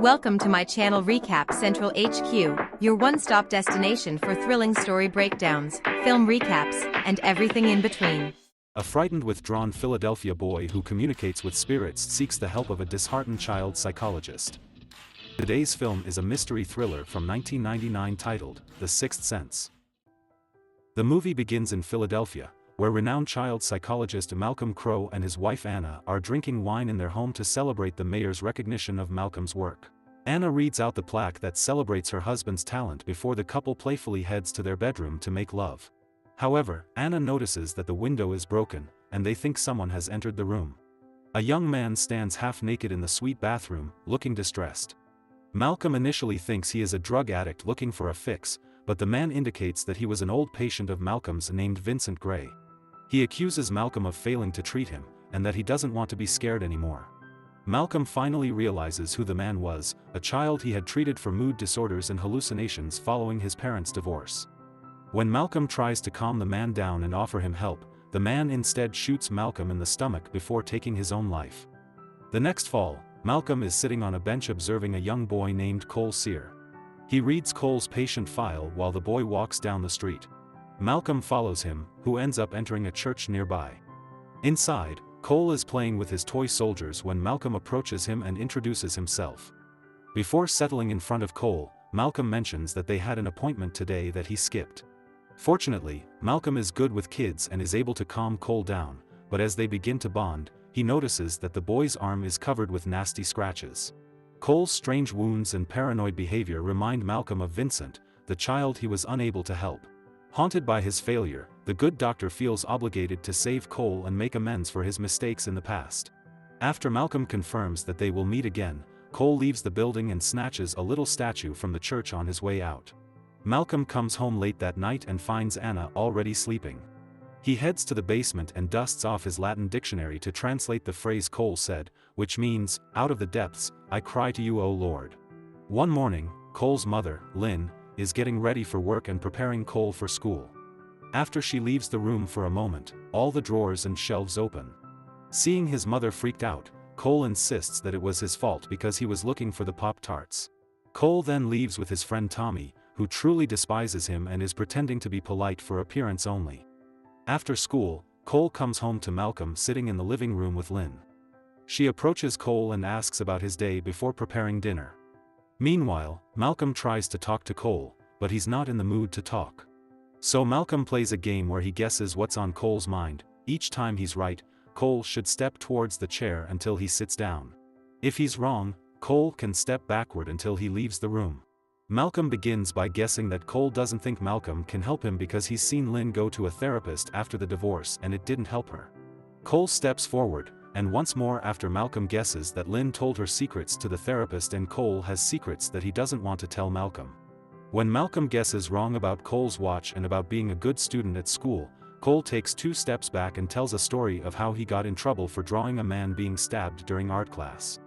Welcome to my channel Recap Central HQ, your one-stop destination for thrilling story breakdowns, film recaps, and everything in between. A frightened, withdrawn Philadelphia boy who communicates with spirits seeks the help of a disheartened child psychologist. Today's film is a mystery thriller from 1999 titled The Sixth Sense. The movie begins in Philadelphia, where renowned child psychologist Malcolm Crowe and his wife Anna are drinking wine in their home to celebrate the mayor's recognition of Malcolm's work. Anna reads out the plaque that celebrates her husband's talent before the couple playfully heads to their bedroom to make love. However, Anna notices that the window is broken, and they think someone has entered the room. A young man stands half naked in the suite bathroom, looking distressed. Malcolm initially thinks he is a drug addict looking for a fix, but the man indicates that he was an old patient of Malcolm's named Vincent Gray. He accuses Malcolm of failing to treat him, and that he doesn't want to be scared anymore. Malcolm finally realizes who the man was, a child he had treated for mood disorders and hallucinations following his parents' divorce. When Malcolm tries to calm the man down and offer him help, the man instead shoots Malcolm in the stomach before taking his own life. The next fall, Malcolm is sitting on a bench observing a young boy named Cole Sear. He reads Cole's patient file while the boy walks down the street. Malcolm follows him, who ends up entering a church nearby. Inside, Cole is playing with his toy soldiers when Malcolm approaches him and introduces himself. Before settling in front of Cole, Malcolm mentions that they had an appointment today that he skipped. Fortunately, Malcolm is good with kids and is able to calm Cole down, but as they begin to bond, he notices that the boy's arm is covered with nasty scratches. Cole's strange wounds and paranoid behavior remind Malcolm of Vincent, the child he was unable to help. Haunted by his failure, the good doctor feels obligated to save Cole and make amends for his mistakes in the past. After Malcolm confirms that they will meet again, Cole leaves the building and snatches a little statue from the church on his way out. Malcolm comes home late that night and finds Anna already sleeping. He heads to the basement and dusts off his Latin dictionary to translate the phrase Cole said, which means, "Out of the depths, I cry to you, O Lord." One morning, Cole's mother, Lynn, is getting ready for work and preparing Cole for school. After she leaves the room for a moment, all the drawers and shelves open. Seeing his mother freaked out, Cole insists that it was his fault because he was looking for the Pop-Tarts. Cole then leaves with his friend Tommy, who truly despises him and is pretending to be polite for appearance only. After school, Cole comes home to Malcolm sitting in the living room with Lynn. She approaches Cole and asks about his day before preparing dinner. Meanwhile, Malcolm tries to talk to Cole, but he's not in the mood to talk. So Malcolm plays a game where he guesses what's on Cole's mind. Each time he's right, Cole should step towards the chair until he sits down. If he's wrong, Cole can step backward until he leaves the room. Malcolm begins by guessing that Cole doesn't think Malcolm can help him because he's seen Lynn go to a therapist after the divorce and it didn't help her. Cole steps forward, and once more after Malcolm guesses that Lynn told her secrets to the therapist and Cole has secrets that he doesn't want to tell Malcolm. When Malcolm guesses wrong about Cole's watch and about being a good student at school, Cole takes 2 steps back and tells a story of how he got in trouble for drawing a man being stabbed during art class.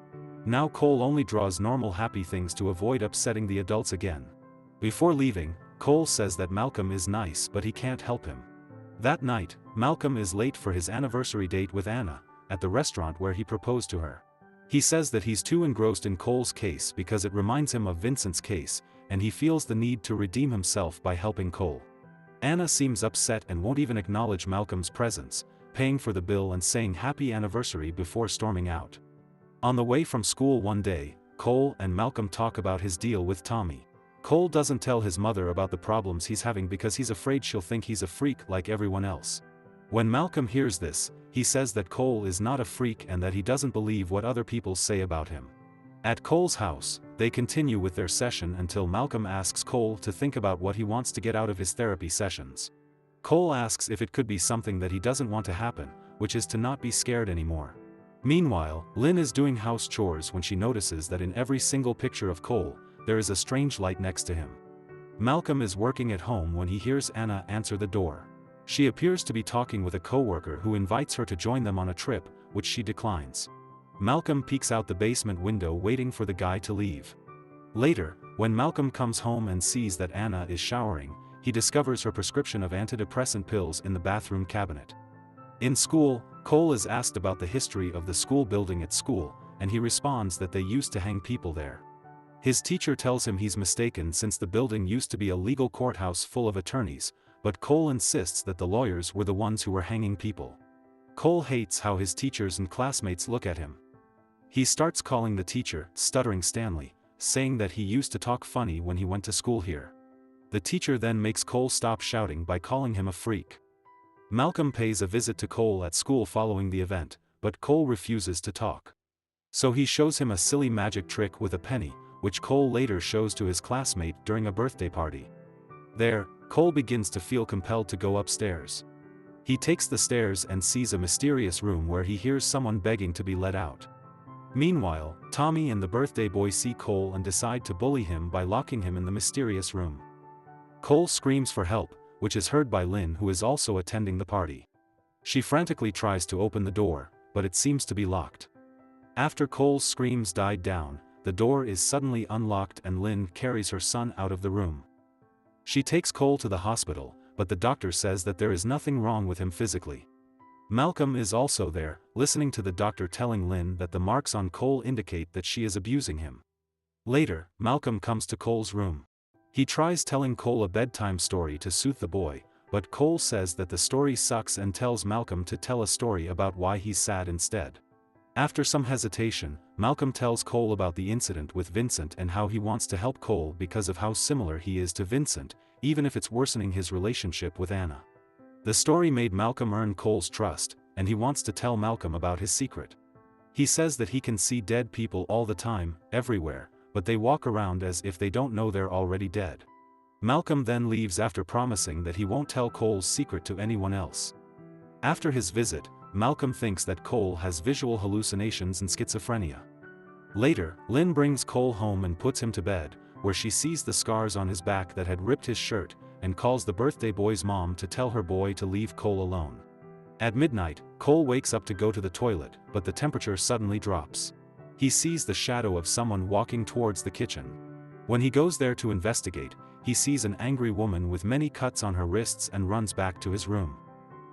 Now Cole only draws normal happy things to avoid upsetting the adults again. Before leaving, Cole says that Malcolm is nice but he can't help him. That night, Malcolm is late for his anniversary date with Anna, at the restaurant where he proposed to her. He says that he's too engrossed in Cole's case because it reminds him of Vincent's case, and he feels the need to redeem himself by helping Cole. Anna seems upset and won't even acknowledge Malcolm's presence, paying for the bill and saying happy anniversary before storming out. On the way from school one day, Cole and Malcolm talk about his deal with Tommy. Cole doesn't tell his mother about the problems he's having because he's afraid she'll think he's a freak like everyone else. When Malcolm hears this, he says that Cole is not a freak and that he doesn't believe what other people say about him. At Cole's house, they continue with their session until Malcolm asks Cole to think about what he wants to get out of his therapy sessions. Cole asks if it could be something that he doesn't want to happen, which is to not be scared anymore. Meanwhile, Lynn is doing house chores when she notices that in every single picture of Cole, there is a strange light next to him. Malcolm is working at home when he hears Anna answer the door. She appears to be talking with a coworker who invites her to join them on a trip, which she declines. Malcolm peeks out the basement window waiting for the guy to leave. Later, when Malcolm comes home and sees that Anna is showering, he discovers her prescription of antidepressant pills in the bathroom cabinet. In school, Cole is asked about the history of the school building at school, and he responds that they used to hang people there. His teacher tells him he's mistaken since the building used to be a legal courthouse full of attorneys, but Cole insists that the lawyers were the ones who were hanging people. Cole hates how his teachers and classmates look at him. He starts calling the teacher Stuttering Stanley, saying that he used to talk funny when he went to school here. The teacher then makes Cole stop shouting by calling him a freak. Malcolm pays a visit to Cole at school following the event, but Cole refuses to talk. So he shows him a silly magic trick with a penny, which Cole later shows to his classmate during a birthday party. There, Cole begins to feel compelled to go upstairs. He takes the stairs and sees a mysterious room where he hears someone begging to be let out. Meanwhile, Tommy and the birthday boy see Cole and decide to bully him by locking him in the mysterious room. Cole screams for help, which is heard by Lynn, who is also attending the party. She frantically tries to open the door, but it seems to be locked. After Cole's screams died down, the door is suddenly unlocked and Lynn carries her son out of the room. She takes Cole to the hospital, but the doctor says that there is nothing wrong with him physically. Malcolm is also there, listening to the doctor telling Lynn that the marks on Cole indicate that she is abusing him. Later, Malcolm comes to Cole's room. He tries telling Cole a bedtime story to soothe the boy, but Cole says that the story sucks and tells Malcolm to tell a story about why he's sad instead. After some hesitation, Malcolm tells Cole about the incident with Vincent and how he wants to help Cole because of how similar he is to Vincent, even if it's worsening his relationship with Anna. The story made Malcolm earn Cole's trust, and he wants to tell Malcolm about his secret. He says that he can see dead people all the time, everywhere, but they walk around as if they don't know they're already dead. Malcolm then leaves after promising that he won't tell Cole's secret to anyone else. After his visit, Malcolm thinks that Cole has visual hallucinations and schizophrenia. Later, Lynn brings Cole home and puts him to bed, where she sees the scars on his back that had ripped his shirt, and calls the birthday boy's mom to tell her boy to leave Cole alone. At midnight, Cole wakes up to go to the toilet, but the temperature suddenly drops. He sees the shadow of someone walking towards the kitchen. When he goes there to investigate, he sees an angry woman with many cuts on her wrists and runs back to his room.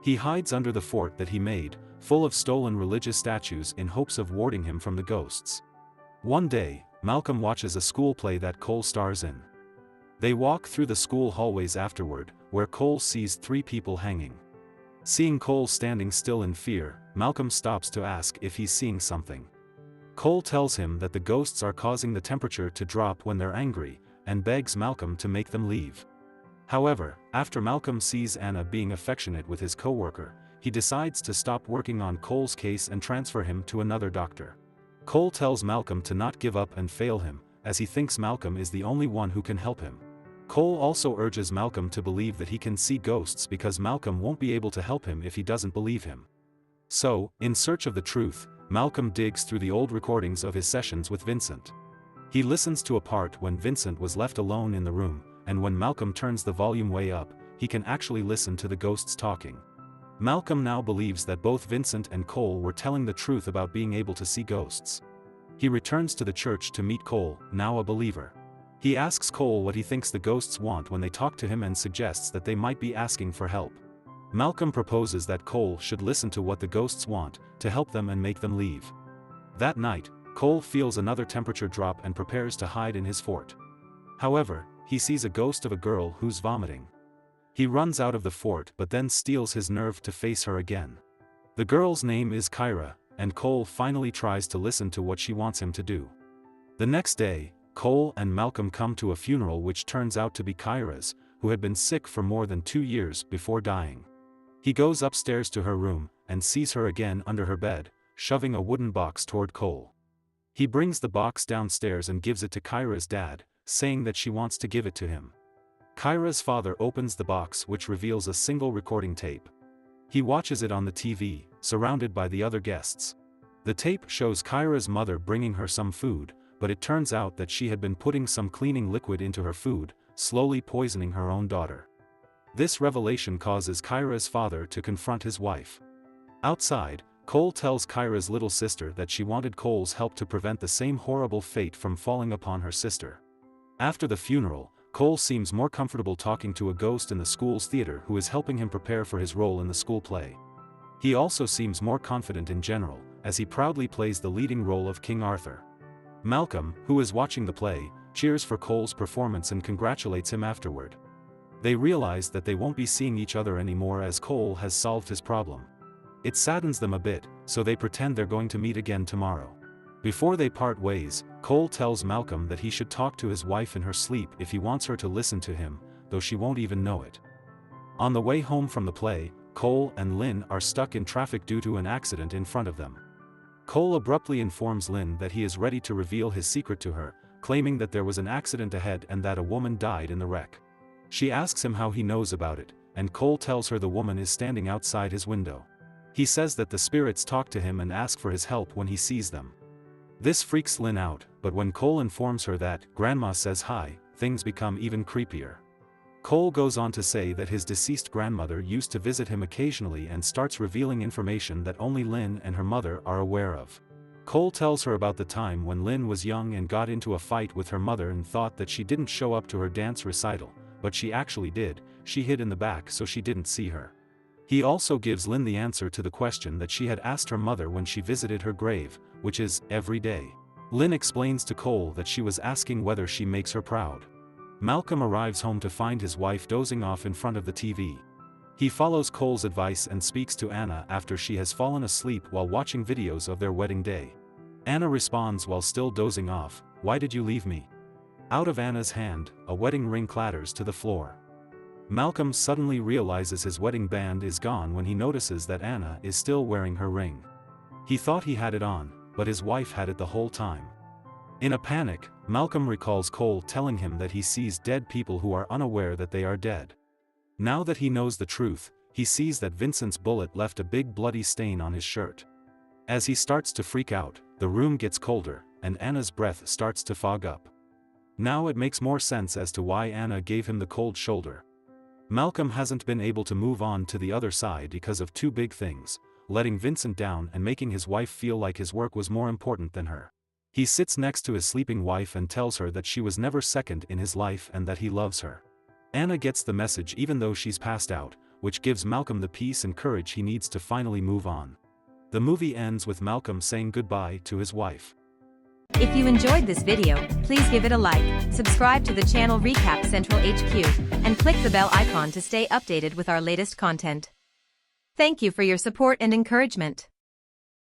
He hides under the fort that he made, full of stolen religious statues in hopes of warding him from the ghosts. One day, Malcolm watches a school play that Cole stars in. They walk through the school hallways afterward, where Cole sees 3 people hanging. Seeing Cole standing still in fear, Malcolm stops to ask if he's seeing something. Cole tells him that the ghosts are causing the temperature to drop when they're angry, and begs Malcolm to make them leave. However, after Malcolm sees Anna being affectionate with his coworker, he decides to stop working on Cole's case and transfer him to another doctor. Cole tells Malcolm to not give up and fail him, as he thinks Malcolm is the only one who can help him. Cole also urges Malcolm to believe that he can see ghosts because Malcolm won't be able to help him if he doesn't believe him. So, in search of the truth, Malcolm digs through the old recordings of his sessions with Vincent. He listens to a part when Vincent was left alone in the room, and when Malcolm turns the volume way up, he can actually listen to the ghosts talking. Malcolm now believes that both Vincent and Cole were telling the truth about being able to see ghosts. He returns to the church to meet Cole, now a believer. He asks Cole what he thinks the ghosts want when they talk to him and suggests that they might be asking for help. Malcolm proposes that Cole should listen to what the ghosts want, to help them and make them leave. That night, Cole feels another temperature drop and prepares to hide in his fort. However, he sees a ghost of a girl who's vomiting. He runs out of the fort but then steals his nerve to face her again. The girl's name is Kyra, and Cole finally tries to listen to what she wants him to do. The next day, Cole and Malcolm come to a funeral which turns out to be Kyra's, who had been sick for more than 2 years before dying. He goes upstairs to her room, and sees her again under her bed, shoving a wooden box toward Cole. He brings the box downstairs and gives it to Kyra's dad, saying that she wants to give it to him. Kyra's father opens the box, which reveals a single recording tape. He watches it on the TV, surrounded by the other guests. The tape shows Kyra's mother bringing her some food, but it turns out that she had been putting some cleaning liquid into her food, slowly poisoning her own daughter. This revelation causes Kyra's father to confront his wife. Outside, Cole tells Kyra's little sister that she wanted Cole's help to prevent the same horrible fate from falling upon her sister. After the funeral, Cole seems more comfortable talking to a ghost in the school's theater who is helping him prepare for his role in the school play. He also seems more confident in general, as he proudly plays the leading role of King Arthur. Malcolm, who is watching the play, cheers for Cole's performance and congratulates him afterward. They realize that they won't be seeing each other anymore as Cole has solved his problem. It saddens them a bit, so they pretend they're going to meet again tomorrow. Before they part ways, Cole tells Malcolm that he should talk to his wife in her sleep if he wants her to listen to him, though she won't even know it. On the way home from the play, Cole and Lynn are stuck in traffic due to an accident in front of them. Cole abruptly informs Lynn that he is ready to reveal his secret to her, claiming that there was an accident ahead and that a woman died in the wreck. She asks him how he knows about it, and Cole tells her the woman is standing outside his window. He says that the spirits talk to him and ask for his help when he sees them. This freaks Lynn out, but when Cole informs her that Grandma says hi, things become even creepier. Cole goes on to say that his deceased grandmother used to visit him occasionally and starts revealing information that only Lynn and her mother are aware of. Cole tells her about the time when Lynn was young and got into a fight with her mother and thought that she didn't show up to her dance recital, but she actually did. She hid in the back so she didn't see her. He also gives Lynn the answer to the question that she had asked her mother when she visited her grave, which is, every day. Lynn explains to Cole that she was asking whether she makes her proud. Malcolm arrives home to find his wife dozing off in front of the TV. He follows Cole's advice and speaks to Anna after she has fallen asleep while watching videos of their wedding day. Anna responds while still dozing off, "Why did you leave me?" Out of Anna's hand, a wedding ring clatters to the floor. Malcolm suddenly realizes his wedding band is gone when he notices that Anna is still wearing her ring. He thought he had it on, but his wife had it the whole time. In a panic, Malcolm recalls Cole telling him that he sees dead people who are unaware that they are dead. Now that he knows the truth, he sees that Vincent's bullet left a big bloody stain on his shirt. As he starts to freak out, the room gets colder, and Anna's breath starts to fog up. Now it makes more sense as to why Anna gave him the cold shoulder. Malcolm hasn't been able to move on to the other side because of two big things: letting Vincent down and making his wife feel like his work was more important than her. He sits next to his sleeping wife and tells her that she was never second in his life and that he loves her. Anna gets the message even though she's passed out, which gives Malcolm the peace and courage he needs to finally move on. The movie ends with Malcolm saying goodbye to his wife. If you enjoyed this video, please give it a like, subscribe to the channel Recap Central HQ, and click the bell icon to stay updated with our latest content. Thank you for your support and encouragement.